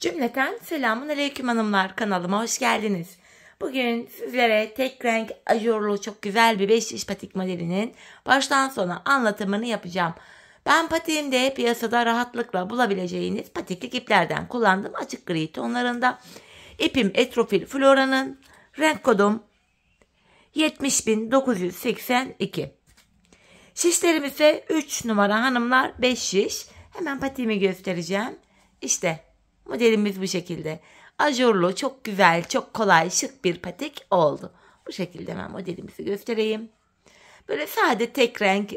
Cümleten selamun aleyküm hanımlar, kanalıma hoş geldiniz. Bugün sizlere tek renk ajurlu çok güzel bir 5 diş patik modelinin baştan sona anlatımını yapacağım. Ben patiğimde piyasada rahatlıkla bulabileceğiniz patiklik iplerden kullandım, açık gri tonlarında. İpim Etrofil Flora'nın, renk kodum 70982. Şişlerimiz ise 3 numara hanımlar, 5 şiş. Hemen patiğimi göstereceğim. İşte modelimiz bu şekilde. Ajurlu, çok güzel, çok kolay, şık bir patik oldu. Bu şekilde hemen modelimizi göstereyim. Böyle sade tek renk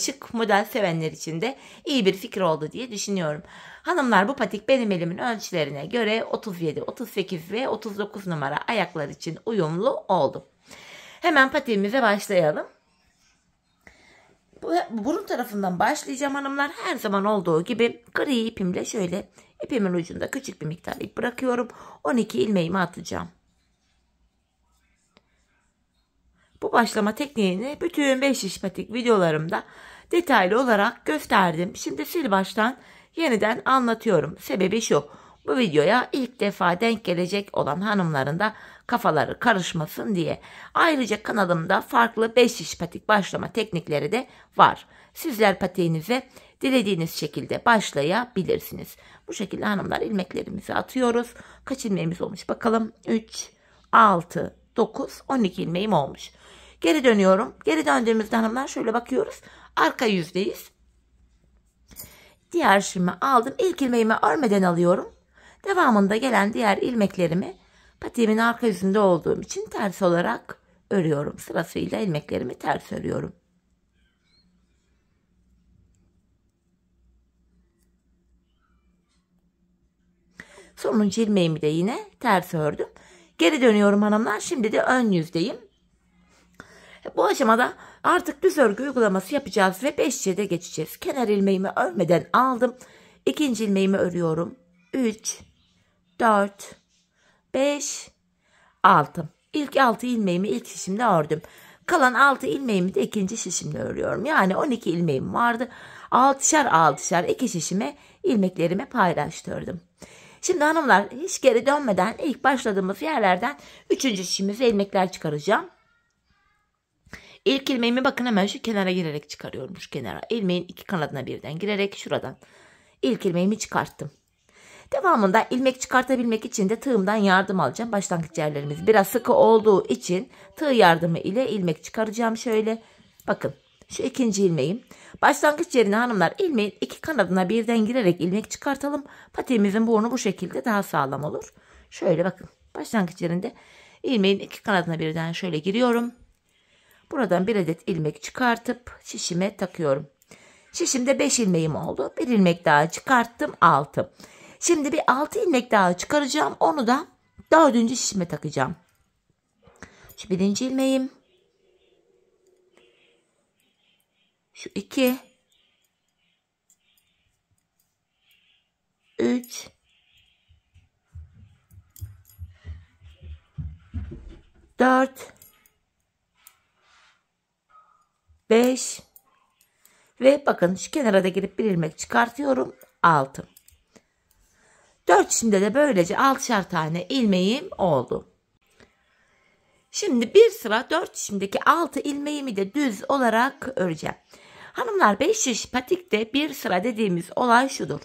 şık model sevenler için de iyi bir fikir oldu diye düşünüyorum. Hanımlar, bu patik benim elimin ölçülerine göre 37, 38 ve 39 numara ayaklar için uyumlu oldu. Hemen patiğimize başlayalım. Burun tarafından başlayacağım hanımlar. Her zaman olduğu gibi gri ipimle şöyle ipimin ucunda küçük bir miktar ip bırakıyorum. 12 ilmeğimi atacağım. Bu başlama tekniğini bütün 5 diş patik videolarımda detaylı olarak gösterdim. Şimdi sil baştan yeniden anlatıyorum. Sebebi şu: bu videoya ilk defa denk gelecek olan hanımların da kafaları karışmasın diye. Ayrıca kanalımda farklı 5 diş patik başlama teknikleri de var. Sizler patiğinize dilediğiniz şekilde başlayabilirsiniz. Bu şekilde hanımlar ilmeklerimizi atıyoruz. Kaç ilmeğimiz olmuş bakalım? 3, 6, 9, 12 ilmeğim olmuş. Geri dönüyorum. Geri döndüğümüzde hanımlar şöyle bakıyoruz. Arka yüzdeyiz. Diğer şişimi aldım. İlk ilmeğimi örmeden alıyorum. Devamında gelen diğer ilmeklerimi patiğimin arka yüzünde olduğum için ters olarak örüyorum. Sırasıyla ilmeklerimi ters örüyorum. Sonuncu ilmeğimi de yine ters ördüm. Geri dönüyorum hanımlar. Şimdi de ön yüzdeyim. Bu aşamada artık düz örgü uygulaması yapacağız ve 5 çede geçeceğiz. Kenar ilmeğimi örmeden aldım. İkinci ilmeğimi örüyorum. 3, 4, 5, 6. İlk 6 ilmeğimi ilk şişimde ördüm. Kalan 6 ilmeğimi de ikinci şişimde örüyorum. Yani 12 ilmeğim vardı. 6'şar iki şişime ilmeklerimi paylaştırdım. Şimdi hanımlar, hiç geri dönmeden ilk başladığımız yerlerden 3. şişimize ilmekler çıkaracağım. İlk ilmeğimi bakın hemen şu kenara girerek çıkarıyorum. Şu kenara ilmeğin iki kanadına birden girerek şuradan ilk ilmeğimi çıkarttım. Devamında ilmek çıkartabilmek için de tığımdan yardım alacağım. Başlangıç yerlerimiz biraz sıkı olduğu için tığ yardımı ile ilmek çıkaracağım. Şöyle bakın, şu ikinci ilmeğim. Başlangıç yerine hanımlar ilmeğin iki kanadına birden girerek ilmek çıkartalım. Patiğimizin burnu bu şekilde daha sağlam olur. Şöyle bakın, başlangıç yerinde ilmeğin iki kanadına birden şöyle giriyorum. Buradan bir adet ilmek çıkartıp şişime takıyorum. Şişimde 5 ilmeğim oldu. Bir ilmek daha çıkarttım, 6. Şimdi bir 6 ilmek daha çıkaracağım. Onu da 4. şişime takacağım. Şu birinci ilmeğim. Şu 2. 3. 4. 5 ve bakın şu kenara da girip bir ilmek çıkartıyorum, 6. 4 şimdi de böylece 6'şar tane ilmeğim oldu. Şimdi bir sıra 4 şimdiki 6 ilmeğimi de düz olarak öreceğim. Hanımlar, 5 şiş patikte bir sıra dediğimiz olay şudur: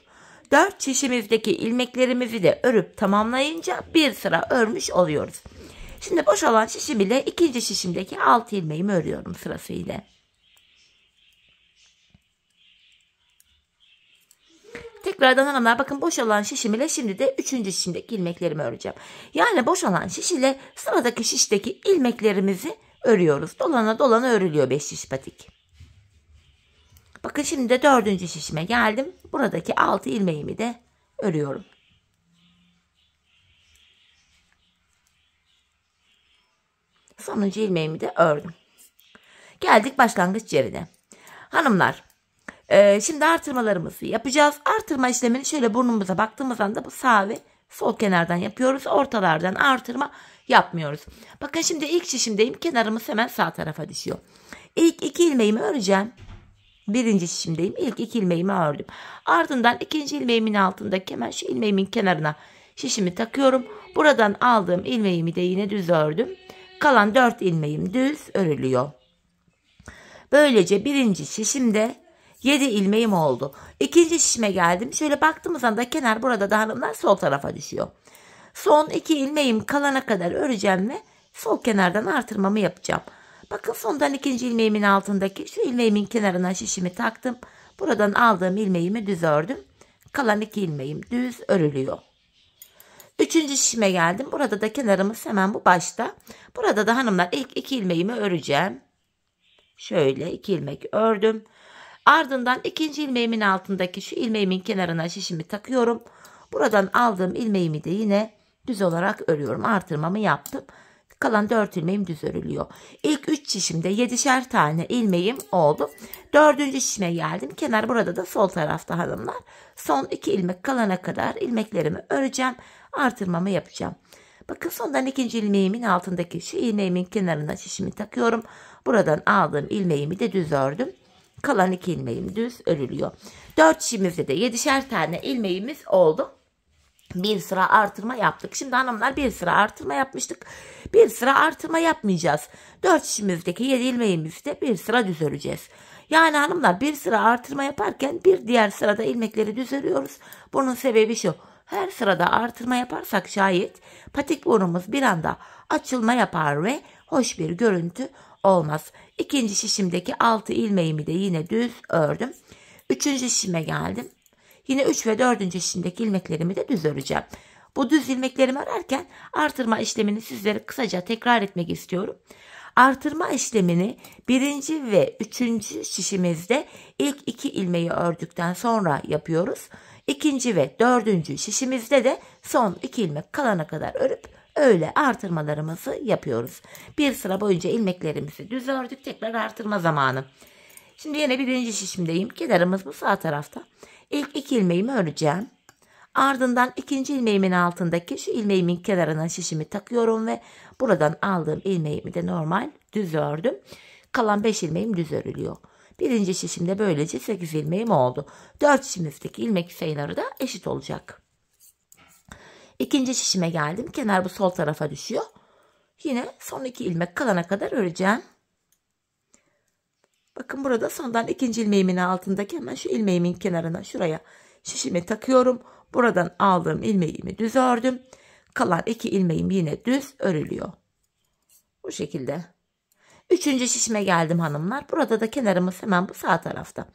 4 şişimizdeki ilmeklerimizi de örüp tamamlayınca bir sıra örmüş oluyoruz. Şimdi boş olan şişim ile ikinci şişimdeki 6 ilmeğimi örüyorum sırasıyla. Tekrardan hanımlar bakın, boş olan şişim ile şimdi de 3. şişimdeki ilmeklerimi öreceğim. Yani boş olan şiş ile sıradaki şişteki ilmeklerimizi örüyoruz. Dolana dolana örülüyor 5 şiş patik. Bakın şimdi de 4. şişime geldim. Buradaki 6 ilmeğimi de örüyorum. Sonuncu ilmeğimi de ördüm. Geldik başlangıç yerine. Hanımlar, şimdi artırmalarımızı yapacağız. Artırma işlemini şöyle burnumuza baktığımız anda bu sağ ve sol kenardan yapıyoruz. Ortalardan artırma yapmıyoruz. Bakın şimdi ilk şişimdeyim. Kenarımız hemen sağ tarafa düşüyor. İlk 2 ilmeğimi öreceğim. Birinci şişimdeyim. İlk 2 ilmeğimi ördüm. Ardından ikinci ilmeğimin altındaki hemen şu ilmeğimin kenarına şişimi takıyorum. Buradan aldığım ilmeğimi de yine düz ördüm. Kalan 4 ilmeğim düz örülüyor. Böylece birinci şişimde 7 ilmeğim oldu. İkinci şişime geldim. Şöyle baktığımız anda kenar burada da hanımlar sol tarafa düşüyor. Son 2 ilmeğim kalana kadar öreceğim ve sol kenardan artırmamı yapacağım. Bakın sondan ikinci ilmeğimin altındaki şu ilmeğimin kenarına şişimi taktım. Buradan aldığım ilmeğimi düz ördüm. Kalan 2 ilmeğim düz örülüyor. Üçüncü şişime geldim. Burada da kenarımız hemen bu başta. Burada da hanımlar ilk 2 ilmeğimi öreceğim. Şöyle 2 ilmek ördüm. Ardından ikinci ilmeğimin altındaki şu ilmeğimin kenarına şişimi takıyorum. Buradan aldığım ilmeğimi de yine düz olarak örüyorum. Artırmamı yaptım. Kalan 4 ilmeğim düz örülüyor. İlk 3 şişimde 7'şer tane ilmeğim oldu. 4. şişime geldim. Kenar burada da sol tarafta hanımlar. Son 2 ilmek kalana kadar ilmeklerimi öreceğim. Artırmamı yapacağım. Bakın sondan ikinci ilmeğimin altındaki şu ilmeğimin kenarına şişimi takıyorum. Buradan aldığım ilmeğimi de düz ördüm. Kalan 2 ilmeğim düz örülüyor. 4 şişimizde de 7'şer tane ilmeğimiz oldu. Bir sıra artırma yaptık. Şimdi hanımlar bir sıra artırma yapmıştık. Bir sıra artırma yapmayacağız. 4 şişimizdeki 7 ilmeğimizi de bir sıra düz öreceğiz. Yani hanımlar bir sıra artırma yaparken bir diğer sırada ilmekleri düz örüyoruz. Bunun sebebi şu. Her sırada artırma yaparsak şayet patik burnumuz bir anda açılma yapar ve hoş bir görüntü olmaz. İkinci şişimdeki 6 ilmeğimi de yine düz ördüm. Üçüncü şişime geldim. Yine 3 ve 4. şişimdeki ilmeklerimi de düz öreceğim. Bu düz ilmeklerimi örerken artırma işlemini sizlere kısaca tekrar etmek istiyorum. Artırma işlemini 1. ve 3. şişimizde ilk 2 ilmeği ördükten sonra yapıyoruz. 2. ve 4. şişimizde de son 2 ilmek kalana kadar örüp öyle artırmalarımızı yapıyoruz. Bir sıra boyunca ilmeklerimizi düz ördük. Tekrar artırma zamanı. Şimdi yine 1. şişimdeyim. Kenarımız bu sağ tarafta. İlk 2 ilmeğimi öreceğim. Ardından 2. ilmeğimin altındaki şu ilmeğimin kenarına şişimi takıyorum ve buradan aldığım ilmeğimi de normal düz ördüm. Kalan 5 ilmeğim düz örülüyor. 1. şişimde böylece 8 ilmeğim oldu. 4 şişimizdeki ilmek sayıları da eşit olacak. 2. şişime geldim. Kenar bu sol tarafa düşüyor. Yine son 2 ilmek kalana kadar öreceğim. Bakın burada sondan 2. ilmeğimin altındaki hemen şu ilmeğimin kenarına şuraya şişimi takıyorum. Buradan aldığım ilmeğimi düz ördüm. Kalan 2 ilmeğim yine düz örülüyor. Bu şekilde. 3. şişime geldim hanımlar. Burada da kenarımız hemen bu sağ tarafta.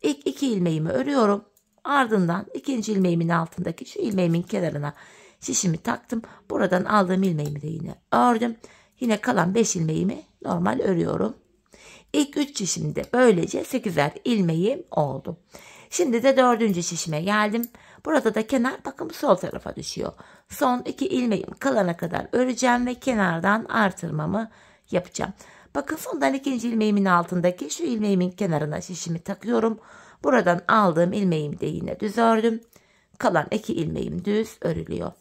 İlk 2 ilmeğimi örüyorum. Ardından 2. ilmeğimin altındaki şu ilmeğimin kenarına şişimi taktım. Buradan aldığım ilmeğimi de yine ördüm. Yine kalan 5 ilmeğimi normal örüyorum. İlk 3 şişimde böylece 8'er ilmeğim oldu. Şimdi de 4. şişime geldim. Burada da kenar bakın sol tarafa düşüyor. Son 2 ilmeğim kalana kadar öreceğim ve kenardan artırmamı yapacağım. Bakın sondan 2. ilmeğimin altındaki şu ilmeğimin kenarına şişimi takıyorum. Buradan aldığım ilmeğimi de yine düz ördüm. Kalan 2 ilmeğim düz örülüyor.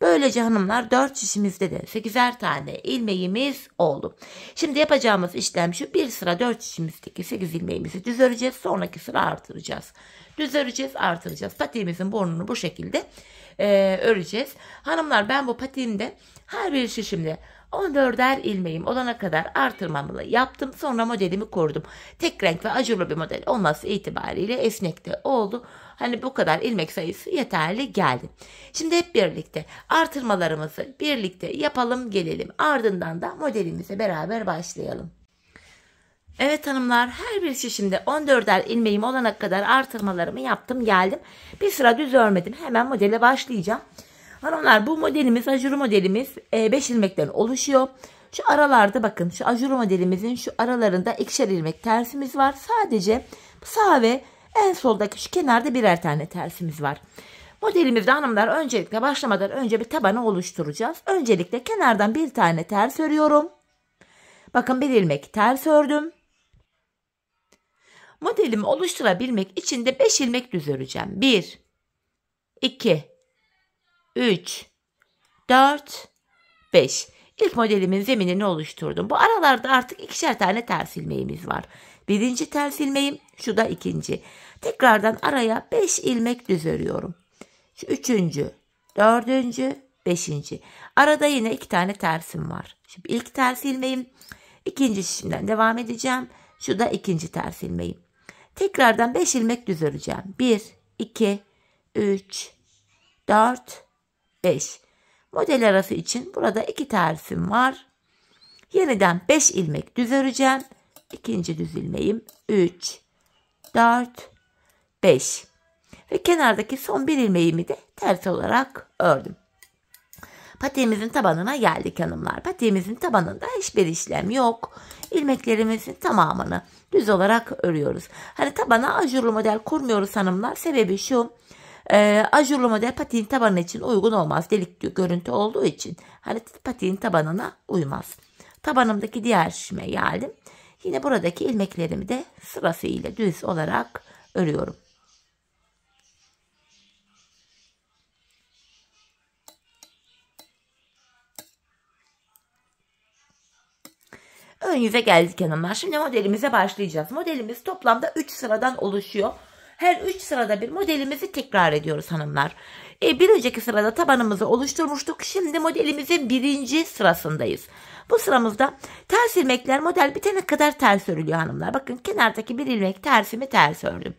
Böylece hanımlar 4 şişimizde de 8'er tane ilmeğimiz oldu. Şimdi yapacağımız işlem şu: bir sıra 4 şişimizdeki 8 ilmeğimizi düz öreceğiz. Sonraki sıra artıracağız. Düz öreceğiz, artıracağız. Patiğimizin burnunu bu şekilde öreceğiz. Hanımlar ben bu patiğimde her bir şişimde 14'er ilmeğim olana kadar artırmamı yaptım. Sonra modelimi kurdum. Tek renk ve ajurlu bir model olması itibariyle esnek de oldu. Hani bu kadar ilmek sayısı yeterli geldi. Şimdi hep birlikte artırmalarımızı birlikte yapalım gelelim. Ardından da modelimize beraber başlayalım. Evet hanımlar, her bir şişimde 14'er ilmeğim olana kadar artırmalarımı yaptım geldim. Bir sıra düz örmedim. Hemen modele başlayacağım. Hanımlar bu modelimiz, ajurlu modelimiz 5 ilmekten oluşuyor. Şu aralarda bakın, şu ajurlu modelimizin şu aralarında 2'şer ilmek tersimiz var. Sadece sağ ve en soldaki şu kenarda birer tane tersimiz var. Modelimizde hanımlar öncelikle başlamadan önce bir tabanı oluşturacağız. Öncelikle kenardan bir tane ters örüyorum. Bakın bir ilmek ters ördüm. Modelimi oluşturabilmek için de 5 ilmek düz öreceğim. 1, 2, 3, 4, 5. İlk modelimin zeminini oluşturdum. Bu aralarda artık 2'şer tane ters ilmeğimiz var. Birinci ters ilmeğim, şu da ikinci. Tekrardan araya 5 ilmek düz örüyorum. Şu üçüncü, dördüncü, beşinci. Arada yine 2 tane tersim var. Şimdi ilk ters ilmeğim. İkinci şişimden devam edeceğim. Şu da ikinci ters ilmeğim. Tekrardan 5 ilmek düz öreceğim. 1, 2, 3, 4, 5. Model arası için burada 2 tersim var. Yeniden 5 ilmek düz öreceğim. İkinci düz ilmeğim 3, 4, 5. Ve kenardaki son bir ilmeğimi de ters olarak ördüm. Patiğimizin tabanına geldik hanımlar. Patiğimizin tabanında hiçbir işlem yok. İlmeklerimizin tamamını düz olarak örüyoruz. Hani tabana ajurlu model kurmuyoruz hanımlar. Sebebi şu. Ajurlu model patiğin tabanı için uygun olmaz. Delik görüntü olduğu için. Hani patiğin tabanına uymaz. Tabanımdaki diğer şişime geldim. Yine buradaki ilmeklerimi de sırasıyla düz olarak örüyorum. Ön yüze geldik hanımlar. Şimdi modelimize başlayacağız. Modelimiz toplamda 3 sıradan oluşuyor. Her 3 sırada bir modelimizi tekrar ediyoruz hanımlar. Bir önceki sırada tabanımızı oluşturmuştuk. Şimdi modelimizin 1. sırasındayız. Bu sıramızda ters ilmekler model bitene kadar ters örülüyor hanımlar. Bakın kenardaki bir ilmek tersimi ters ördüm.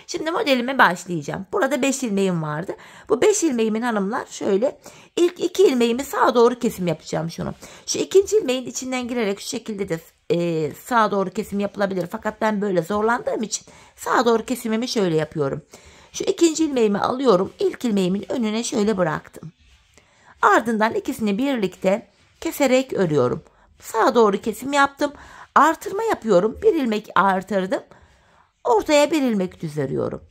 Şimdi modelime başlayacağım. Burada 5 ilmeğim vardı. Bu 5 ilmeğimin hanımlar şöyle ilk 2 ilmeğimi sağa doğru kesim yapacağım şunu. Şu ikinci ilmeğin içinden girerek şu şekilde de sağa doğru kesim yapılabilir. Fakat ben böyle zorlandığım için sağa doğru kesimimi şöyle yapıyorum. Şu ikinci ilmeğimi alıyorum. İlk ilmeğimin önüne şöyle bıraktım. Ardından ikisini birlikte keserek örüyorum. Sağa doğru kesim yaptım. Artırma yapıyorum. Bir ilmek artırdım. Ortaya bir ilmek düz örüyorum.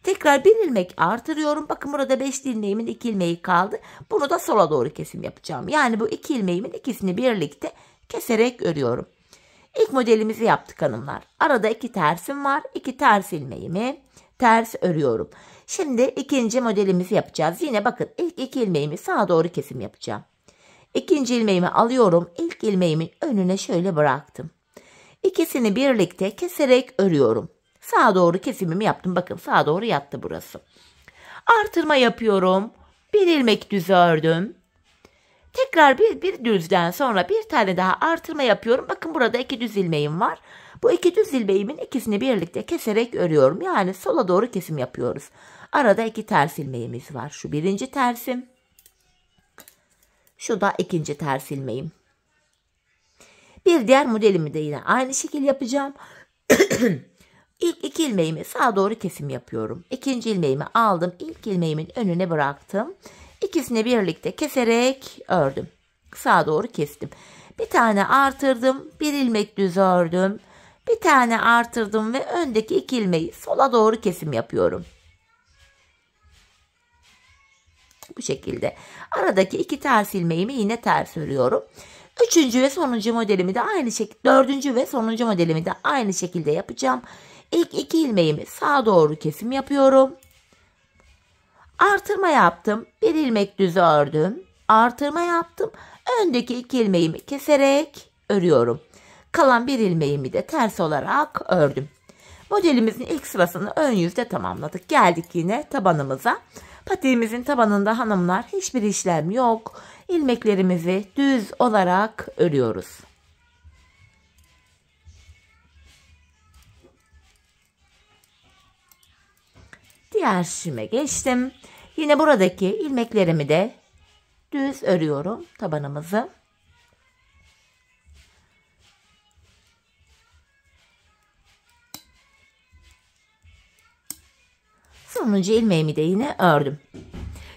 Tekrar bir ilmek artırıyorum. Bakın burada 5 ilmeğimin 2 ilmeği kaldı. Bunu da sola doğru kesim yapacağım. Yani bu 2 ilmeğimin ikisini birlikte keserek örüyorum. İlk modelimizi yaptık hanımlar. Arada 2 tersim var. 2 ters ilmeğimi ters örüyorum. Şimdi ikinci modelimizi yapacağız. Yine bakın ilk 2 ilmeğimi sağa doğru kesim yapacağım. İkinci ilmeğimi alıyorum. İlk ilmeğimin önüne şöyle bıraktım. İkisini birlikte keserek örüyorum. Sağa doğru kesimimi yaptım. Bakın sağa doğru yattı burası. Artırma yapıyorum. Bir ilmek düz ördüm. Tekrar bir düzden sonra bir tane daha artırma yapıyorum. Bakın burada 2 düz ilmeğim var. Bu 2 düz ilmeğimin ikisini birlikte keserek örüyorum. Yani sola doğru kesim yapıyoruz. Arada 2 ters ilmeğimiz var. Şu birinci tersim. Şu da ikinci ters ilmeğim. Bir diğer modelimi de yine aynı şekilde yapacağım. İlk 2 ilmeğimi sağa doğru kesim yapıyorum. İkinci ilmeğimi aldım. İlk ilmeğimin önüne bıraktım. İkisini birlikte keserek ördüm. Sağa doğru kestim. Bir tane artırdım. Bir ilmek düz ördüm. Bir tane artırdım ve öndeki 2 ilmeği sola doğru kesim yapıyorum. Bu şekilde. Aradaki 2 ters ilmeğimi yine ters örüyorum. Üçüncü ve sonuncu modelimi de aynı şekilde, dördüncü ve sonuncu modelimi de aynı şekilde yapacağım. İlk 2 ilmeğimi sağa doğru kesim yapıyorum. Artırma yaptım. Bir ilmek düz ördüm. Artırma yaptım. Öndeki 2 ilmeğimi keserek örüyorum. Kalan bir ilmeğimi de ters olarak ördüm. Modelimizin ilk sırasını ön yüzde tamamladık. Geldik yine tabanımıza. Patiğimizin tabanında hanımlar hiçbir işlem yok. İlmeklerimizi düz olarak örüyoruz. Diğer şişime geçtim. Yine buradaki ilmeklerimi de düz örüyorum tabanımızı. Sonuncu ilmeğimi de yine ördüm.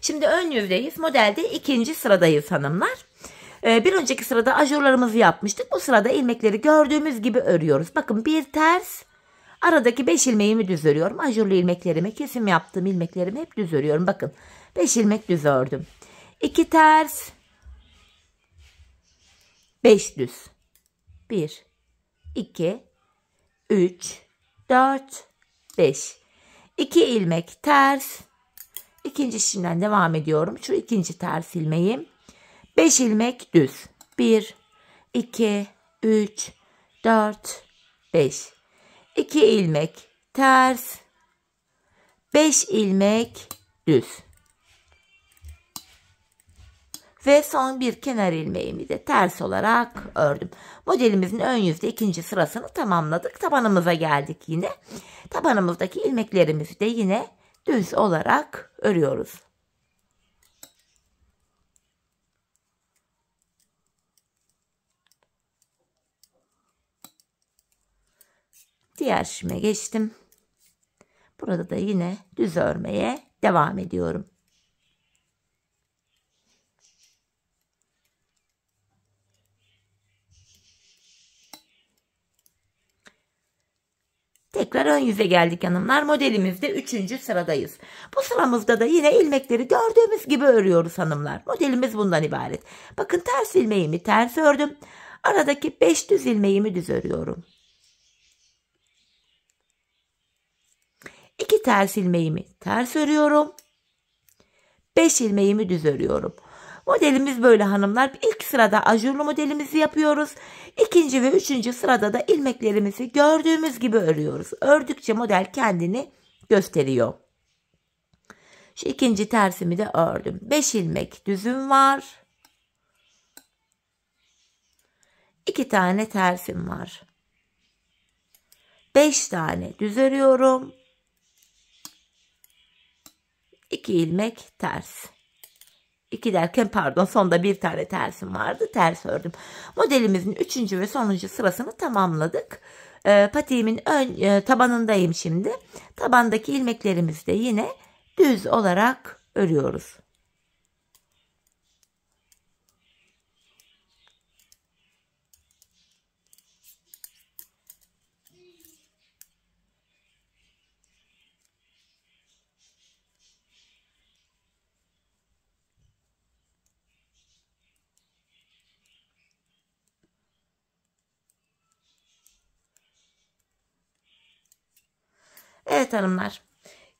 Şimdi ön yüzdeyiz. Modelde ikinci sıradayız hanımlar. Bir önceki sırada ajurlarımızı yapmıştık. Bu sırada ilmekleri gördüğümüz gibi örüyoruz. Bakın bir ters. Aradaki 5 ilmeğimi düz örüyorum. Ajurlu ilmeklerimi, kesim yaptığım ilmeklerimi hep düz örüyorum. Bakın 5 ilmek düz ördüm. 2 ters. 5 düz. 1, 2, 3, 4, 5. 2 ilmek ters. İkinci şişimden devam ediyorum. Şu ikinci ters ilmeğim. 5 ilmek düz. 1, 2, 3, 4, 5. 2 ilmek ters. 5 ilmek düz. Ve son bir kenar ilmeğimi de ters olarak ördüm. Modelimizin ön yüzde ikinci sırasını tamamladık. Tabanımıza geldik yine. Tabanımızdaki ilmeklerimizi de yine düz olarak örüyoruz. Diğer şişime geçtim. Burada da yine düz örmeye devam ediyorum. Tekrar ön yüze geldik hanımlar. Modelimizde 3. sıradayız. Bu sıramızda da yine ilmekleri gördüğümüz gibi örüyoruz hanımlar. Modelimiz bundan ibaret. Bakın ters ilmeğimi ters ördüm. Aradaki 5 düz ilmeğimi düz örüyorum. 2 ters ilmeğimi ters örüyorum. 5 ilmeğimi düz örüyorum. Modelimiz böyle hanımlar. İlk sırada ajurlu modelimizi yapıyoruz. İkinci ve üçüncü sırada da ilmeklerimizi gördüğümüz gibi örüyoruz. Ördükçe model kendini gösteriyor. Şu ikinci tersimi de ördüm. 5 ilmek düzüm var. 2 tane tersim var. 5 tane düz örüyorum. 2 ilmek ters. 2 derken pardon, sonda bir tane tersim vardı. Ters ördüm. Modelimizin 3. ve sonuncu sırasını tamamladık. Patiğimin tabanındayım şimdi. Tabandaki ilmeklerimizi de yine düz olarak örüyoruz. Evet hanımlar.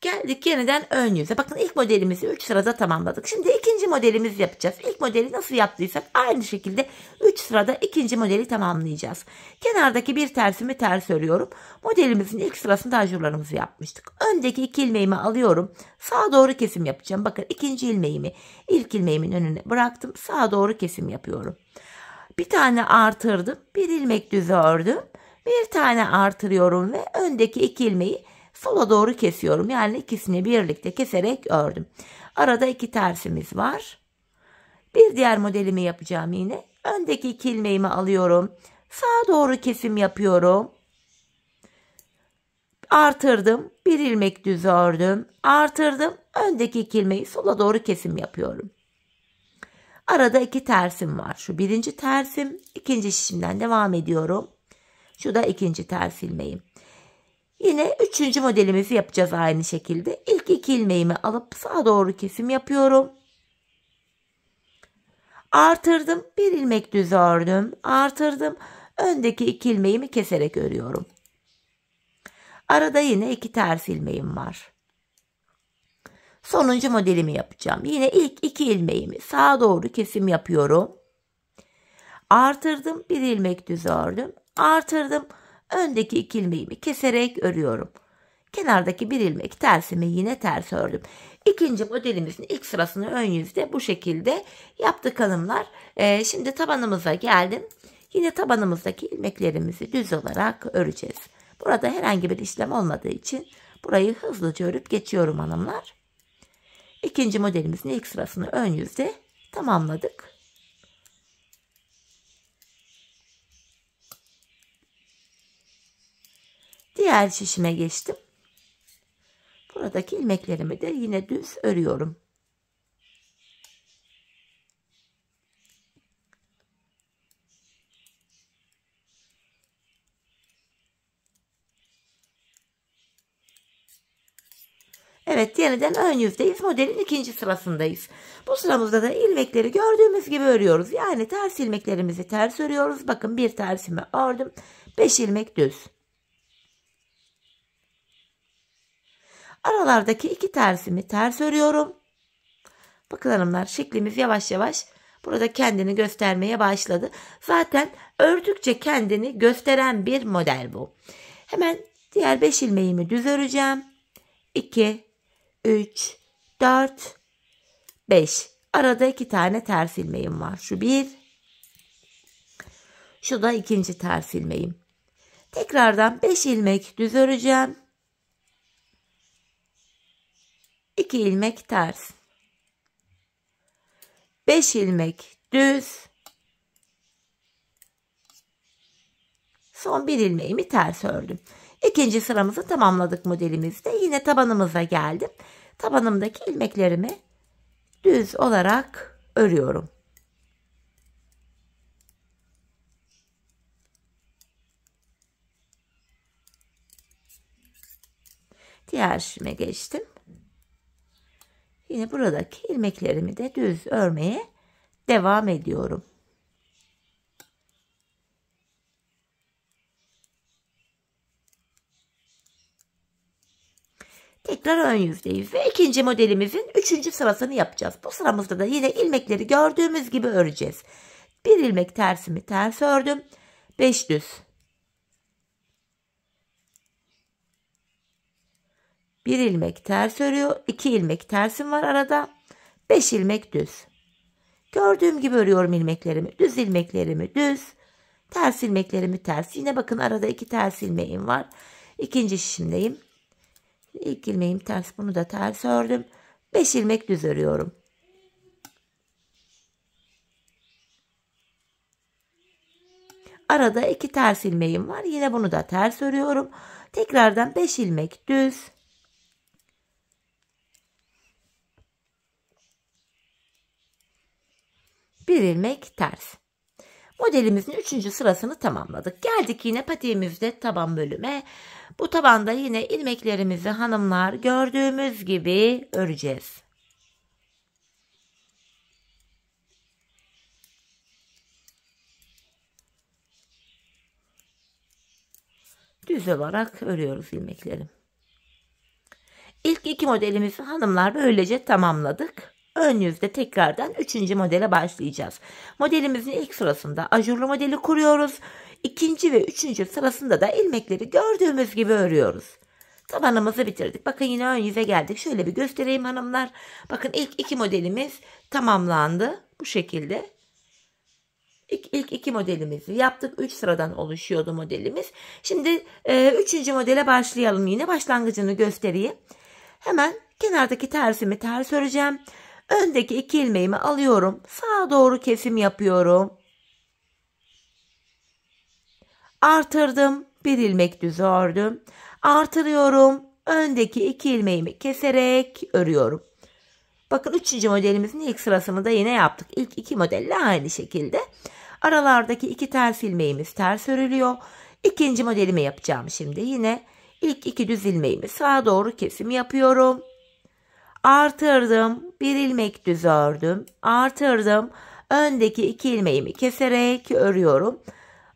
Geldik yeniden ön yüze. Bakın ilk modelimizi 3 sırada tamamladık. Şimdi ikinci modelimizi yapacağız. İlk modeli nasıl yaptıysak aynı şekilde 3 sırada ikinci modeli tamamlayacağız. Kenardaki bir tersimi ters örüyorum. Modelimizin ilk sırasında ajurlarımızı yapmıştık. Öndeki 2 ilmeğimi alıyorum. Sağa doğru kesim yapacağım. Bakın ikinci ilmeğimi ilk ilmeğimin önüne bıraktım. Sağa doğru kesim yapıyorum. Bir tane artırdım. Bir ilmek düz ördüm. Bir tane artırıyorum ve öndeki 2 ilmeği sola doğru kesiyorum. Yani ikisini birlikte keserek ördüm. Arada 2 tersimiz var. Bir diğer modelimi yapacağım yine. Öndeki 2 ilmeğimi alıyorum. Sağa doğru kesim yapıyorum. Artırdım. Bir ilmek düz ördüm. Artırdım. Öndeki 2 ilmeği sola doğru kesim yapıyorum. Arada 2 tersim var. Şu birinci tersim. İkinci şişimden devam ediyorum. Şu da ikinci ters ilmeğim. Yine 3. modelimizi yapacağız aynı şekilde. İlk 2 ilmeğimi alıp sağa doğru kesim yapıyorum. Artırdım. Bir ilmek düz ördüm. Artırdım. Öndeki 2 ilmeğimi keserek örüyorum. Arada yine 2 ters ilmeğim var. Sonuncu modelimi yapacağım. Yine ilk 2 ilmeğimi sağa doğru kesim yapıyorum. Artırdım. Bir ilmek düz ördüm. Artırdım. Öndeki 2 ilmeğimi keserek örüyorum. Kenardaki bir ilmek tersimi yine ters ördüm. İkinci modelimizin ilk sırasını ön yüzde bu şekilde yaptık hanımlar. Şimdi tabanımıza geldim. Yine tabanımızdaki ilmeklerimizi düz olarak öreceğiz. Burada herhangi bir işlem olmadığı için burayı hızlıca örüp geçiyorum hanımlar. İkinci modelimizin ilk sırasını ön yüzde tamamladık. Diğer şişime geçtim. Buradaki ilmeklerimi de yine düz örüyorum. Evet, yeniden ön yüzdeyiz. Modelin ikinci sırasındayız. Bu sıramızda da ilmekleri gördüğümüz gibi örüyoruz. Yani ters ilmeklerimizi ters örüyoruz. Bakın bir tersimi ördüm. 5 ilmek düz. Aralardaki 2 tersimi ters örüyorum. Bakın hanımlar, şeklimiz yavaş yavaş burada kendini göstermeye başladı. Zaten ördükçe kendini gösteren bir model bu. Hemen diğer 5 ilmeğimi düz öreceğim. 2, 3, 4, 5. Arada 2 tane ters ilmeğim var. Şu bir. Şu da ikinci ters ilmeğim. Tekrardan 5 ilmek düz öreceğim. 2 ilmek ters. 5 ilmek düz. Son bir ilmeğimi ters ördüm. İkinci sıramızı tamamladık modelimizde. Yine tabanımıza geldim. Tabanımdaki ilmeklerimi düz olarak örüyorum. Diğer şişime geçtim. Yine buradaki ilmeklerimi de düz örmeye devam ediyorum. Tekrar ön yüzdeyiz ve ikinci modelimizin 3. sırasını yapacağız. Bu sıramızda da yine ilmekleri gördüğümüz gibi öreceğiz. Bir ilmek tersimi ters ördüm. 5 düz. Bir ilmek ters örüyor. 2 ilmek tersim var arada. 5 ilmek düz. Gördüğüm gibi örüyorum ilmeklerimi. Düz ilmeklerimi düz. Ters ilmeklerimi ters. Yine bakın arada 2 ters ilmeğim var. İkinci şişimdeyim. İlk ilmeğim ters. Bunu da ters ördüm. 5 ilmek düz örüyorum. Arada 2 ters ilmeğim var. Yine bunu da ters örüyorum. Tekrardan 5 ilmek düz. Bir ilmek ters. Modelimizin 3. sırasını tamamladık. Geldik yine patiğimizde taban bölüme. Bu tabanda yine ilmeklerimizi hanımlar gördüğümüz gibi öreceğiz. Düz olarak örüyoruz ilmekleri. İlk 2 modelimizi hanımlar böylece tamamladık. Ön yüzde tekrardan 3. modele başlayacağız. Modelimizin ilk sırasında ajurlu modeli kuruyoruz. 2. ve 3. sırasında da ilmekleri gördüğümüz gibi örüyoruz. Tabanımızı bitirdik. Bakın yine ön yüze geldik. Şöyle bir göstereyim hanımlar. Bakın ilk 2 modelimiz tamamlandı. Bu şekilde. İlk 2 modelimizi yaptık. 3 sıradan oluşuyordu modelimiz. Şimdi 3. modele başlayalım. Yine başlangıcını göstereyim. Hemen kenardaki tersimi ters öreceğim. Öndeki 2 ilmeğimi alıyorum. Sağa doğru kesim yapıyorum. Artırdım. 1 ilmek düz ördüm. Artırıyorum. Öndeki 2 ilmeğimi keserek örüyorum. Bakın 3. modelimizin ilk sırasını da yine yaptık. İlk 2 modelle aynı şekilde. Aralardaki 2 ters ilmeğimiz ters örülüyor. İkinci modelimi yapacağım şimdi. Yine ilk 2 düz ilmeğimi sağa doğru kesim yapıyorum. Artırdım. 1 ilmek düz ördüm. Artırdım. Öndeki 2 ilmeğimi keserek örüyorum.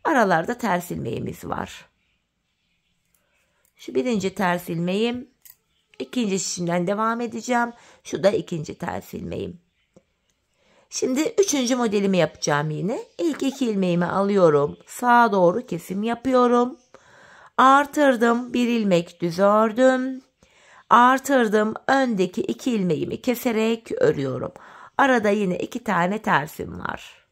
Aralarda ters ilmeğimiz var. Şu birinci ters ilmeğim. İkinci şişimden devam edeceğim. Şu da ikinci ters ilmeğim. Şimdi 3. modelimi yapacağım yine. İlk 2 ilmeğimi alıyorum. Sağa doğru kesim yapıyorum. Artırdım. 1 ilmek düz ördüm. Artırdım. Öndeki 2 ilmeğimi keserek örüyorum. Arada yine 2 tane tersim var.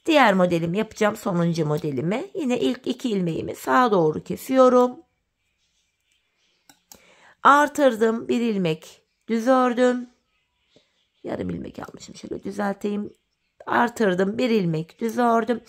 Diğer modelimi yapacağım. Sonuncu modelimi. Yine ilk 2 ilmeğimi sağa doğru kesiyorum. Artırdım. 1 ilmek düz ördüm. Yarım ilmek almışım. Şöyle düzelteyim. Artırdım. 1 ilmek düz ördüm.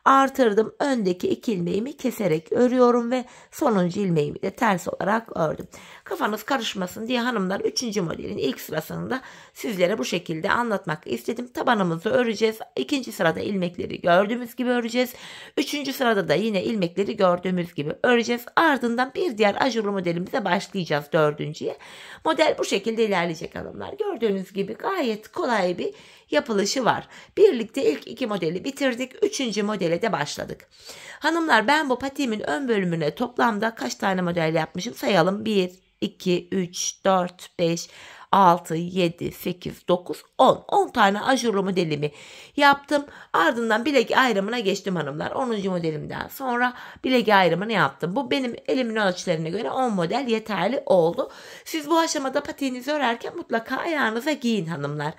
Artırdım. Öndeki 2 ilmeğimi keserek örüyorum ve sonuncu ilmeğimi de ters olarak ördüm. Kafanız karışmasın diye hanımlar 3. modelin ilk sırasını da sizlere bu şekilde anlatmak istedim. Tabanımızı öreceğiz. 2. sırada ilmekleri gördüğümüz gibi öreceğiz. 3. sırada da yine ilmekleri gördüğümüz gibi öreceğiz. Ardından bir diğer ajurlu modelimize başlayacağız 4.'ye. Model bu şekilde ilerleyecek hanımlar. Gördüğünüz gibi gayet kolay bir yapılışı var. Birlikte ilk 2 modeli bitirdik. 3. modele de başladık. Hanımlar ben bu patiğimin ön bölümüne toplamda kaç tane model yapmışım sayalım. 1, 2, 3, 4, 5, 6, 7, 8, 9, 10. 10 tane ajurlu modelimi yaptım. Ardından bilek ayrımına geçtim hanımlar. 10. modelimden sonra bilek ayrımını yaptım. Bu benim elimin ölçülerine göre 10 model yeterli oldu. Siz bu aşamada patiğinizi örerken mutlaka ayağınıza giyin hanımlar.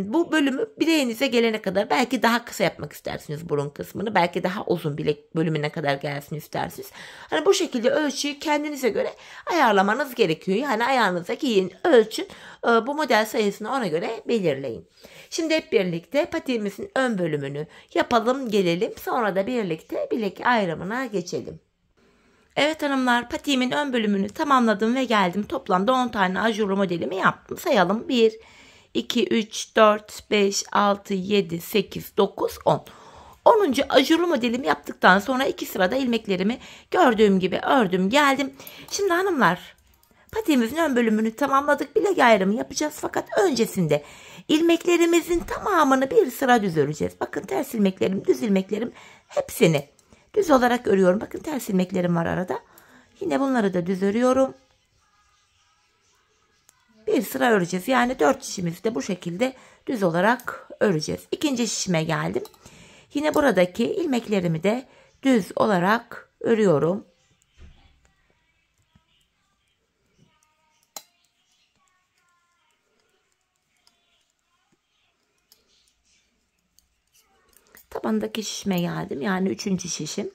Bu bölümü bileğinize gelene kadar belki daha kısa yapmak istersiniz burun kısmını. Belki daha uzun bilek bölümüne kadar gelsin istersiniz. Hani bu şekilde ölçüyü kendinize göre ayarlamanız gerekiyor. Yani ayağınıza giyin, ölçün. Bu model sayısını ona göre belirleyin. Şimdi hep birlikte patiğimizin ön bölümünü yapalım, gelelim. Sonra da birlikte bilek ayrımına geçelim. Evet hanımlar, patiğimin ön bölümünü tamamladım ve geldim. Toplamda 10 tane ajurlu modelimi yaptım. Sayalım: 1, 2, 3, 4, 5, 6, 7, 8, 9, 10. 10. ajurlu modelimi yaptıktan sonra 2 sırada ilmeklerimi gördüğüm gibi ördüm geldim. Şimdi hanımlar, patiğimizin ön bölümünü tamamladık. Bilek ayrımı yapacağız fakat öncesinde ilmeklerimizin tamamını bir sıra düz öreceğiz. Bakın ters ilmeklerim, düz ilmeklerim hepsini düz olarak örüyorum. Bakın ters ilmeklerim var arada. Yine bunları da düz örüyorum. Bir sıra öreceğiz. Yani 4 şişimizi de bu şekilde düz olarak öreceğiz. İkinci şişime geldim. Yine buradaki ilmeklerimi de düz olarak örüyorum. Tabandaki şişime geldim. Yani 3. şişim.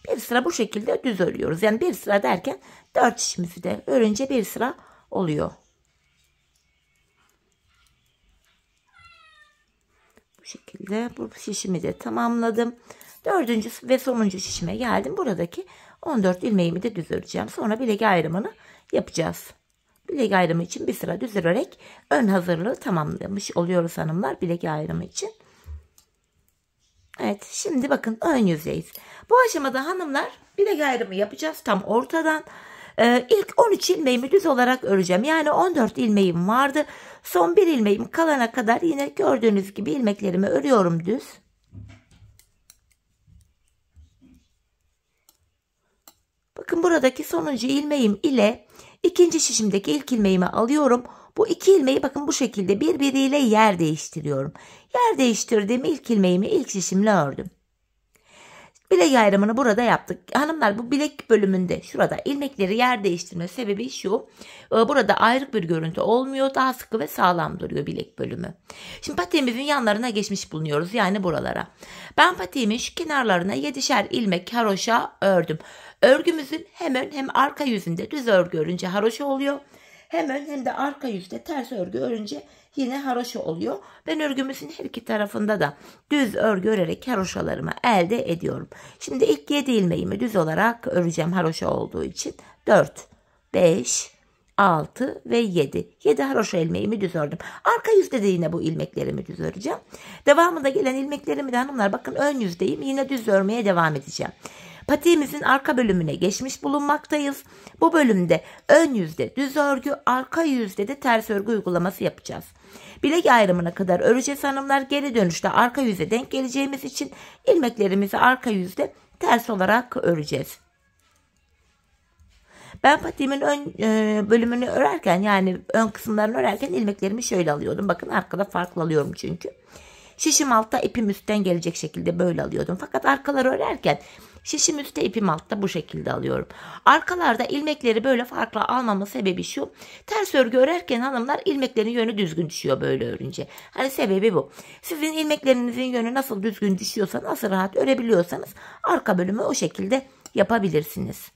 Bir sıra bu şekilde düz örüyoruz. Yani bir sıra derken 4 şişimizi de örünce bir sıra oluyor. Bu şekilde bu şişimi de tamamladım. 4. ve sonuncu şişime geldim. Buradaki 14 ilmeğimi de düz öreceğim. Sonra bilek ayrımını yapacağız. Bilek ayrımı için bir sıra düz örerek ön hazırlığı tamamlamış oluyoruz hanımlar bilek ayrımı için. Evet, şimdi bakın ön yüzdeyiz. Bu aşamada hanımlar bilek ayrımı yapacağız tam ortadan. İlk 13 ilmeğimi düz olarak öreceğim. Yani 14 ilmeğim vardı. Son bir ilmeğim kalana kadar yine gördüğünüz gibi ilmeklerimi örüyorum düz. Bakın buradaki sonuncu ilmeğim ile ikinci şişimdeki ilk ilmeğimi alıyorum. Bu iki ilmeği bakın bu şekilde birbiriyle yer değiştiriyorum. Yer değiştirdiğim ilk ilmeğimi ilk şişimle ördüm. Bilek ayrımını burada yaptık. Hanımlar, bu bilek bölümünde şurada ilmekleri yer değiştirme sebebi şu. Burada ayrık bir görüntü olmuyor. Daha sıkı ve sağlam duruyor bilek bölümü. Şimdi patiğimizin yanlarına geçmiş bulunuyoruz. Yani buralara. Ben patiğimin şu kenarlarına 7'şer ilmek haroşa ördüm. Örgümüzün hem ön hem arka yüzünde düz örgü örünce haroşa oluyor. Hem ön hem de arka yüzde ters örgü örünce yine haroşa oluyor. Ben örgümüzün her iki tarafında da düz örgü örerek haroşalarımı elde ediyorum. Şimdi ilk 7 ilmeğimi düz olarak öreceğim haroşa olduğu için. 4, 5, 6 ve 7. 7 haroşa ilmeğimi düz ördüm. Arka yüzde de yine bu ilmeklerimi düz öreceğim. Devamında gelen ilmeklerimi de hanımlar bakın ön yüzdeyim. Yine düz örmeye devam edeceğim. Patiğimizin arka bölümüne geçmiş bulunmaktayız. Bu bölümde ön yüzde düz örgü, arka yüzde de ters örgü uygulaması yapacağız. Bilek ayrımına kadar öreceğiz hanımlar. Geri dönüşte arka yüze denk geleceğimiz için ilmeklerimizi arka yüzde ters olarak öreceğiz. Ben patiğimin ön bölümünü örerken, yani ön kısımlarını örerken ilmeklerimi şöyle alıyordum. Bakın arkada farklı alıyorum çünkü. Şişim altta, ipim üstten gelecek şekilde böyle alıyordum. Fakat arkaları örerken şişim üstte, ipim altta bu şekilde alıyorum. Arkalarda ilmekleri böyle farklı almamın sebebi şu. Ters örgü örerken hanımlar ilmeklerin yönü düzgün düşüyor böyle örünce. Hani sebebi bu. Sizin ilmeklerinizin yönü nasıl düzgün düşüyorsa, nasıl rahat örebiliyorsanız arka bölümü o şekilde yapabilirsiniz.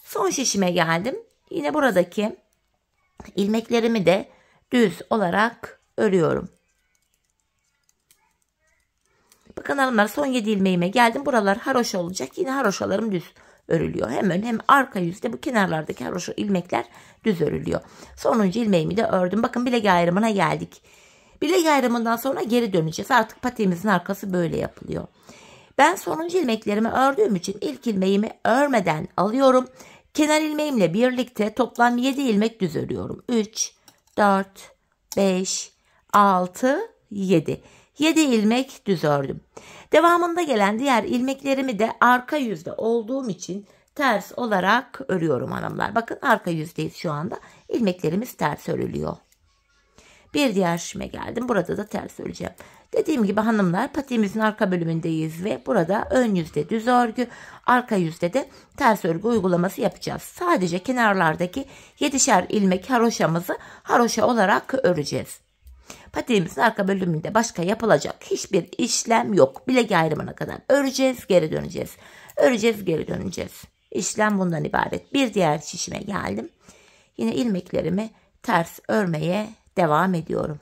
Son şişime geldim. Yine buradaki ilmeklerimi de düz olarak örüyorum. Bakın hanımlar, son 7 ilmeğime geldim. Buralar haroşa olacak. Yine haroşalarım düz örülüyor. Hem ön hem arka yüzde bu kenarlardaki haroşa ilmekler düz örülüyor. Sonuncu ilmeğimi de ördüm. Bakın bilek ayrımına geldik. Bilek ayrımından sonra geri döneceğiz. Artık patiğimizin arkası böyle yapılıyor. Ben sonuncu ilmeklerimi ördüğüm için ilk ilmeğimi örmeden alıyorum. Kenar ilmeğimle birlikte toplam 7 ilmek düz örüyorum. 3, 4, 5, 6, 7. 7 ilmek düz ördüm. Devamında gelen diğer ilmeklerimi de arka yüzde olduğum için ters olarak örüyorum hanımlar. Bakın arka yüzdeyiz şu anda. İlmeklerimiz ters örülüyor. Bir diğer şişime geldim. Burada da ters öreceğim. Dediğim gibi hanımlar, patiğimizin arka bölümündeyiz ve burada ön yüzde düz örgü, arka yüzde de ters örgü uygulaması yapacağız. Sadece kenarlardaki 7'şer ilmek haroşamızı haroşa olarak öreceğiz. Patiğimizin arka bölümünde başka yapılacak hiçbir işlem yok. Bilek ayrımına kadar öreceğiz, geri döneceğiz. Öreceğiz, geri döneceğiz. İşlem bundan ibaret. Bir diğer şişime geldim. Yine ilmeklerimi ters örmeye devam ediyorum.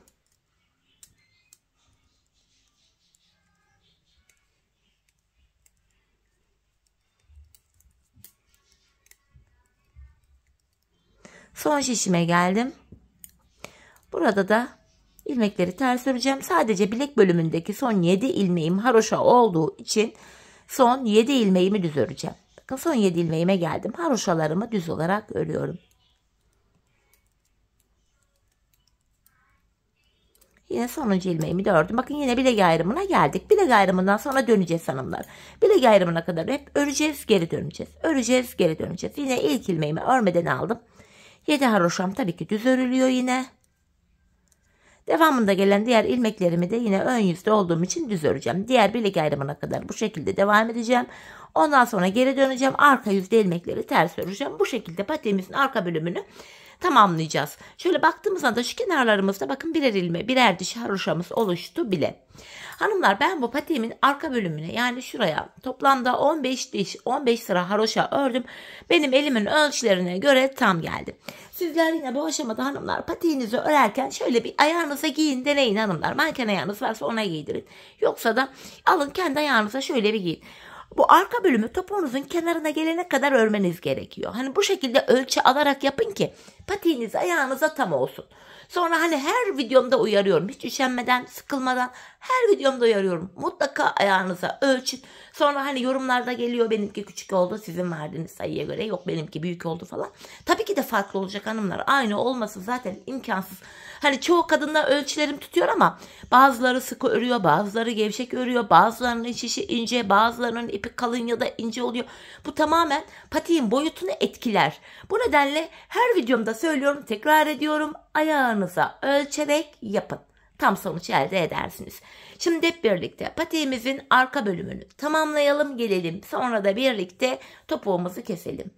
Son şişime geldim. Burada da ilmekleri ters öreceğim. Sadece bilek bölümündeki son 7 ilmeğim haroşa olduğu için son 7 ilmeğimi düz öreceğim. Bakın son 7 ilmeğime geldim. Haroşalarımı düz olarak örüyorum. Yine sonuncu ilmeğimi de ördüm. Bakın yine bilek ayrımına geldik. Bilek ayrımından sonra döneceğiz hanımlar. Bilek ayrımına kadar hep öreceğiz, geri döneceğiz. Öreceğiz, geri döneceğiz. Yine ilk ilmeğimi örmeden aldım. 7 haroşam tabii ki düz örülüyor yine. Devamında gelen diğer ilmeklerimi de yine ön yüzde olduğum için düz öreceğim. Diğer bilek ayrımına kadar bu şekilde devam edeceğim. Ondan sonra geri döneceğim. Arka yüzde ilmekleri ters öreceğim. Bu şekilde patiğimizin arka bölümünü tamamlayacağız. Şöyle baktığımız anda şu kenarlarımızda bakın birer ilme, birer diş haroşamız oluştu bile. Hanımlar ben bu patiğimin arka bölümüne yani şuraya toplamda 15 diş 15 sıra haroşa ördüm. Benim elimin ölçülerine göre tam geldi. Sizler yine bu aşamada hanımlar patiğinizi örerken şöyle bir ayağınıza giyin deneyin hanımlar. Manken ayağınız varsa ona giydirin. Yoksa da alın kendi ayağınıza şöyle bir giyin. Bu arka bölümü topuğunuzun kenarına gelene kadar örmeniz gerekiyor. Hani bu şekilde ölçü alarak yapın ki patiğiniz ayağınıza tam olsun. Sonra hani her videomda uyarıyorum. Hiç üşenmeden, sıkılmadan her videomda uyarıyorum. Mutlaka ayağınıza ölçün. Sonra hani yorumlarda geliyor benimki küçük oldu. Sizin verdiğiniz sayıya göre yok benimki büyük oldu falan. Tabii ki de farklı olacak hanımlar. Aynı olması zaten imkansız. Hani çoğu kadınlar ölçülerim tutuyor ama bazıları sıkı örüyor, bazıları gevşek örüyor, bazılarının şişi ince, bazılarının ipi kalın ya da ince oluyor. Bu tamamen patiğin boyutunu etkiler. Bu nedenle her videomda söylüyorum, tekrar ediyorum. Ayağınıza ölçerek yapın. Tam sonuç elde edersiniz. Şimdi hep birlikte patiğimizin arka bölümünü tamamlayalım gelelim. Sonra da birlikte topuğumuzu keselim.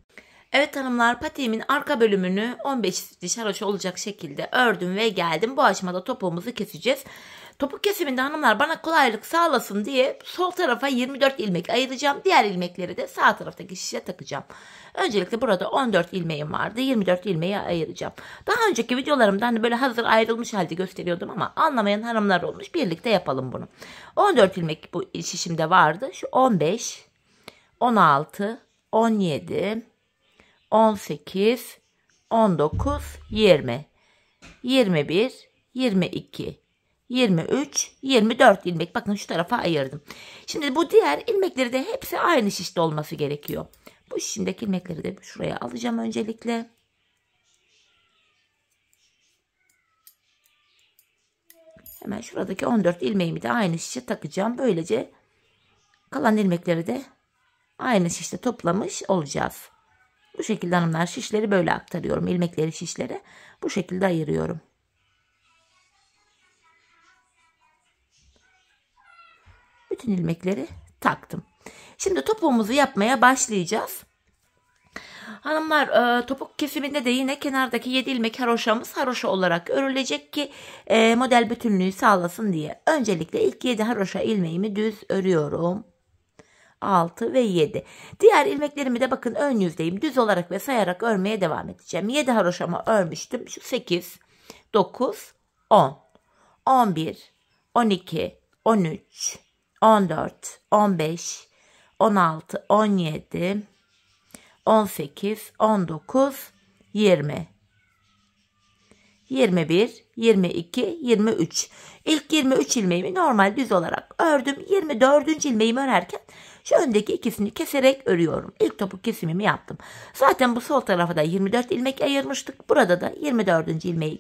Evet hanımlar patiğimin arka bölümünü 15 diş haroşa olacak şekilde ördüm ve geldim. Bu aşamada topuğumuzu keseceğiz. Topuk kesiminde hanımlar bana kolaylık sağlasın diye sol tarafa 24 ilmek ayıracağım. Diğer ilmekleri de sağ taraftaki şişe takacağım. Öncelikle burada 14 ilmeğim vardı. 24 ilmeği ayıracağım. Daha önceki videolarımda hani böyle hazır ayrılmış halde gösteriyordum ama anlamayan hanımlar olmuş. Birlikte yapalım bunu. 14 ilmek bu şişimde vardı. Şu 15, 16, 17, 18, 19, 20, 21, 22, 23, 24 ilmek. Bakın şu tarafa ayırdım. Şimdi bu diğer ilmekleri de hepsi aynı şişte olması gerekiyor. Bu şişimdeki ilmekleri de şuraya alacağım öncelikle. Hemen şuradaki 14 ilmeğimi de aynı şişe takacağım. Böylece kalan ilmekleri de aynı şişte toplamış olacağız. Bu şekilde hanımlar şişleri böyle aktarıyorum. İlmekleri şişlere bu şekilde ayırıyorum. Bütün ilmekleri taktım. Şimdi topuğumuzu yapmaya başlayacağız. Hanımlar topuk kesiminde de yine kenardaki 7 ilmek haroşamız haroşa olarak örülecek ki model bütünlüğü sağlasın diye. Öncelikle ilk 7 haroşa ilmeğimi düz örüyorum. 6 ve 7. Diğer ilmeklerimi de bakın ön yüzdeyim. Düz olarak ve sayarak örmeye devam edeceğim. 7 haroşamı örmüştüm. Şu 8, 9, 10, 11, 12, 13, 14, 15, 16, 17, 18, 19, 20, 21, 22, 23. İlk 23 ilmeğimi normal düz olarak ördüm. 24. ilmeğimi örerken şu öndeki ikisini keserek örüyorum. İlk topuk kesimimi yaptım. Zaten bu sol tarafa da 24 ilmek ayırmıştık. Burada da 24. ilmeği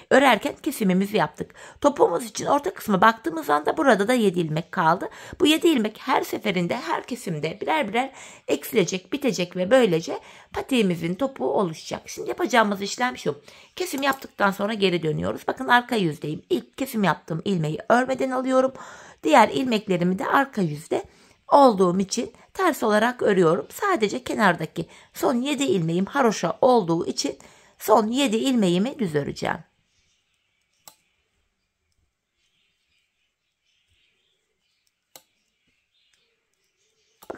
örerken kesimimizi yaptık. Topuğumuz için orta kısma baktığımız anda burada da 7 ilmek kaldı. Bu 7 ilmek her seferinde her kesimde birer birer eksilecek, bitecek ve böylece patiğimizin topuğu oluşacak. Şimdi yapacağımız işlem şu. Kesim yaptıktan sonra geri dönüyoruz. Bakın arka yüzdeyim. İlk kesim yaptığım ilmeği örmeden alıyorum. Diğer ilmeklerimi de arka yüzde olduğum için ters olarak örüyorum. Sadece kenardaki son 7 ilmeğim haroşa olduğu için son 7 ilmeğimi düz öreceğim.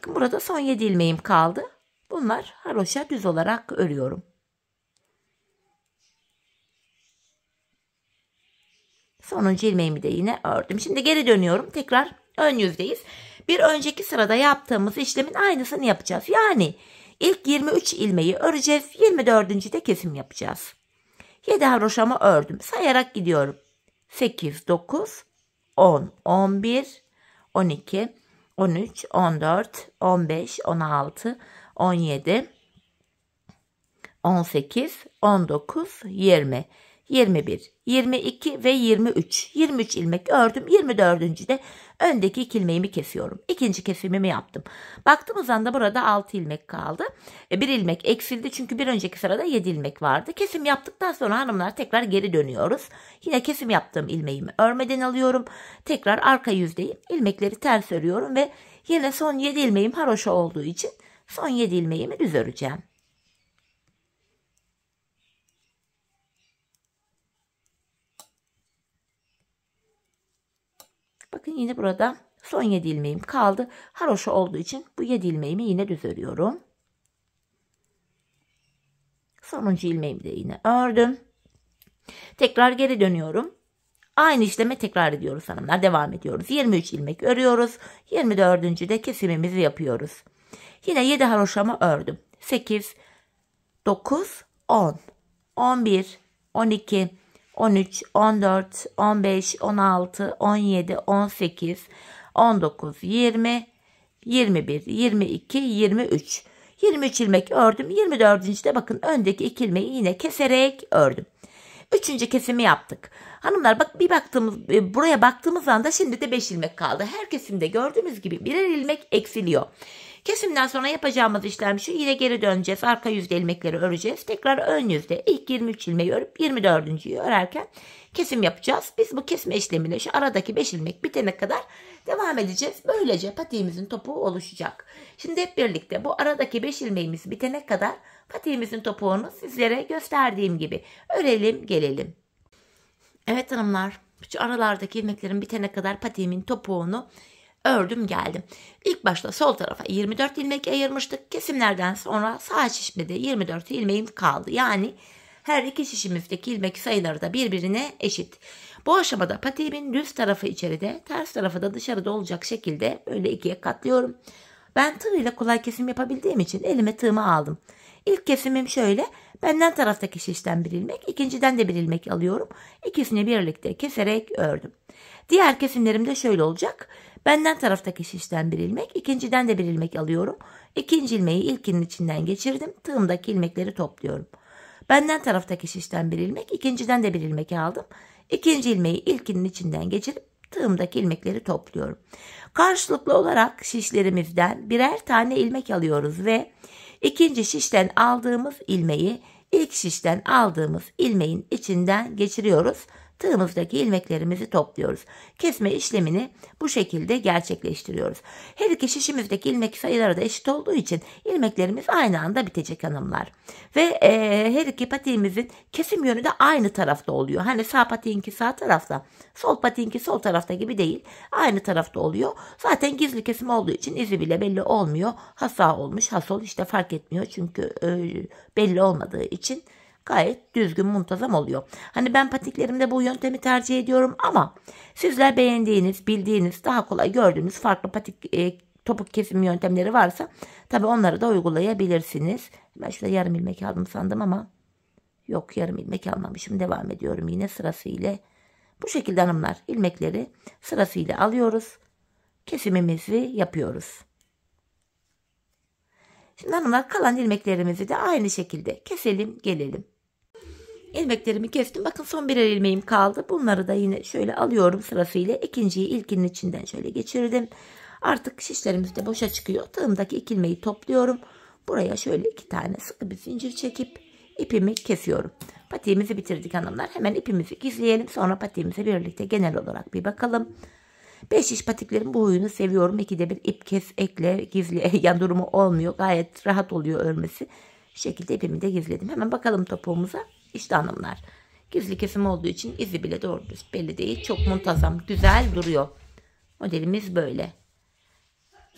Bakın burada son 7 ilmeğim kaldı. Bunlar haroşa düz olarak örüyorum. Sonuncu ilmeğimi de yine ördüm. Şimdi geri dönüyorum. Tekrar ön yüzdeyiz. Bir önceki sırada yaptığımız işlemin aynısını yapacağız. Yani ilk 23 ilmeği öreceğiz. 24. de kesim yapacağız. 7 haroşamı ördüm. Sayarak gidiyorum. 8, 9, 10, 11, 12, 13, 14, 15, 16, 17, 18, 19, 20, 21, 22 ve 23. 23 ilmek ördüm. 24. de öndeki 2 ilmeğimi kesiyorum. İkinci kesimimi yaptım. Baktığımız anda burada 6 ilmek kaldı. Bir ilmek eksildi çünkü bir önceki sırada 7 ilmek vardı. Kesim yaptıktan sonra hanımlar tekrar geri dönüyoruz. Yine kesim yaptığım ilmeğimi örmeden alıyorum. Tekrar arka yüzdeyim. İlmekleri ters örüyorum ve yine son 7 ilmeğim haroşa olduğu için son 7 ilmeğimi düz öreceğim. Bakın yine burada son 7 ilmeğim kaldı. Haroşa olduğu için bu 7 ilmeğimi yine düz örüyorum. Sonuncu ilmeğimi de yine ördüm. Tekrar geri dönüyorum. Aynı işlemi tekrar ediyoruz hanımlar. Devam ediyoruz. 23 ilmek örüyoruz. 24. de kesimimizi yapıyoruz. Yine 7 haroşamı ördüm. 8, 9, 10, 11, 12, 13, 14, 15, 16, 17, 18, 19, 20, 21, 22, 23. 23 ilmek ördüm. 24. de bakın öndeki 2 ilmeği yine keserek ördüm. Üçüncü kesimi yaptık. Hanımlar bak buraya baktığımız anda şimdi de 5 ilmek kaldı. Her kesimde gördüğünüz gibi birer ilmek eksiliyor. Kesimden sonra yapacağımız işlem şu. Yine geri döneceğiz. Arka yüzde ilmekleri öreceğiz. Tekrar ön yüzde ilk 23 ilmeği örüp 24.'yü örerken kesim yapacağız. Biz bu kesme işlemiyle şu aradaki 5 ilmek bitene kadar devam edeceğiz. Böylece patiğimizin topuğu oluşacak. Şimdi hep birlikte bu aradaki 5 ilmeğimiz bitene kadar patiğimizin topuğunu sizlere gösterdiğim gibi örelim gelelim. Evet hanımlar, şu aralardaki ilmeklerin bitene kadar patiğimin topuğunu ördüm geldim. İlk başta sol tarafa 24 ilmek ayırmıştık. Kesimlerden sonra sağ şişimde de 24 ilmeğim kaldı. Yani her iki şişimizdeki ilmek sayıları da birbirine eşit. Bu aşamada patiğimin düz tarafı içeride, ters tarafı da dışarıda olacak şekilde böyle ikiye katlıyorum. Ben tığ ile kolay kesim yapabildiğim için elime tığımı aldım. İlk kesimim şöyle. Benden taraftaki şişten bir ilmek, ikinciden de bir ilmek alıyorum. İkisini birlikte keserek ördüm. Diğer kesimlerim de şöyle olacak. Benden taraftaki şişten bir ilmek, ikinciden de bir ilmek alıyorum. İkinci ilmeği ilkinin içinden geçirdim. Tığımdaki ilmekleri topluyorum. Benden taraftaki şişten bir ilmek, ikinciden de bir ilmek aldım. İkinci ilmeği ilkinin içinden geçirip tığımdaki ilmekleri topluyorum. Karşılıklı olarak şişlerimizden birer tane ilmek alıyoruz ve ikinci şişten aldığımız ilmeği ilk şişten aldığımız ilmeğin içinden geçiriyoruz. Tığımızdaki ilmeklerimizi topluyoruz. Kesme işlemini bu şekilde gerçekleştiriyoruz. Her iki şişimizdeki ilmek sayıları da eşit olduğu için ilmeklerimiz aynı anda bitecek hanımlar. Ve her iki patiğimizin kesim yönü de aynı tarafta oluyor. Hani sağ patiğinki sağ tarafta, sol patiğinki sol tarafta gibi değil. Aynı tarafta oluyor. Zaten gizli kesim olduğu için izi bile belli olmuyor. Ha sağ olmuş ha sol işte fark etmiyor. Çünkü belli olmadığı için gayet düzgün, muntazam oluyor. Hani ben patiklerimde bu yöntemi tercih ediyorum ama sizler beğendiğiniz, bildiğiniz, daha kolay gördüğünüz farklı patik topuk kesim yöntemleri varsa tabii onları da uygulayabilirsiniz. Ben şurada yarım ilmek aldım sandım ama yok, yarım ilmek almamışım. Devam ediyorum yine sırasıyla. Bu şekilde hanımlar ilmekleri sırasıyla alıyoruz. Kesimimizi yapıyoruz. Şimdi hanımlar kalan ilmeklerimizi de aynı şekilde keselim gelelim. İlmeklerimi kestim. Bakın son birer ilmeğim kaldı. Bunları da yine şöyle alıyorum sırasıyla. İkinciyi ilkinin içinden şöyle geçirdim. Artık şişlerimiz de boşa çıkıyor. Tığımdaki 2 ilmeği topluyorum. Buraya şöyle 2 tane sıkı bir zincir çekip ipimi kesiyorum. Patiğimizi bitirdik hanımlar. Hemen ipimizi gizleyelim. Sonra patiğimize birlikte genel olarak bir bakalım. 5 şiş patiklerin bu huyunu seviyorum. 2'de bir ip kes, ekle, gizle yan durumu olmuyor. Gayet rahat oluyor örmesi. Şu şekilde ipimi de gizledim. Hemen bakalım topuğumuza. İşte hanımlar. Gizli kesim olduğu için izi bile doğru düz belli değil. Çok muntazam, güzel duruyor. Modelimiz böyle.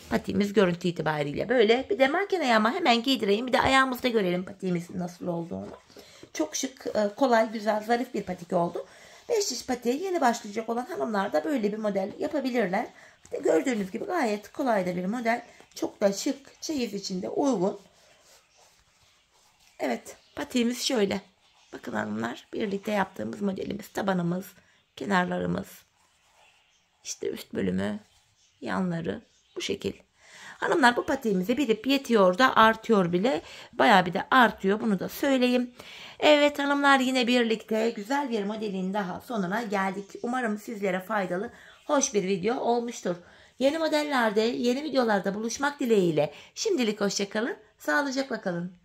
Patiğimiz görüntü itibariyle böyle. Bir de manken ayağıma hemen giydireyim. Bir de ayağımızda görelim patiğimizin nasıl olduğunu. Çok şık, kolay, güzel, zarif bir patik oldu. 5 diş patiğe yeni başlayacak olan hanımlar da böyle bir model yapabilirler. İşte gördüğünüz gibi gayet kolay da bir model. Çok da şık, çeyiz içinde uygun. Evet, patiğimiz şöyle. Bakın hanımlar, birlikte yaptığımız modelimiz, tabanımız, kenarlarımız, işte üst bölümü, yanları bu şekil. Hanımlar, bu patiğimize bilip yetiyor da artıyor bile. Bayağı bir de artıyor, bunu da söyleyeyim. Evet hanımlar, yine birlikte güzel bir modelin daha sonuna geldik. Umarım sizlere faydalı, hoş bir video olmuştur. Yeni modellerde, yeni videolarda buluşmak dileğiyle. Şimdilik hoşça kalın, sağlıcakla kalın.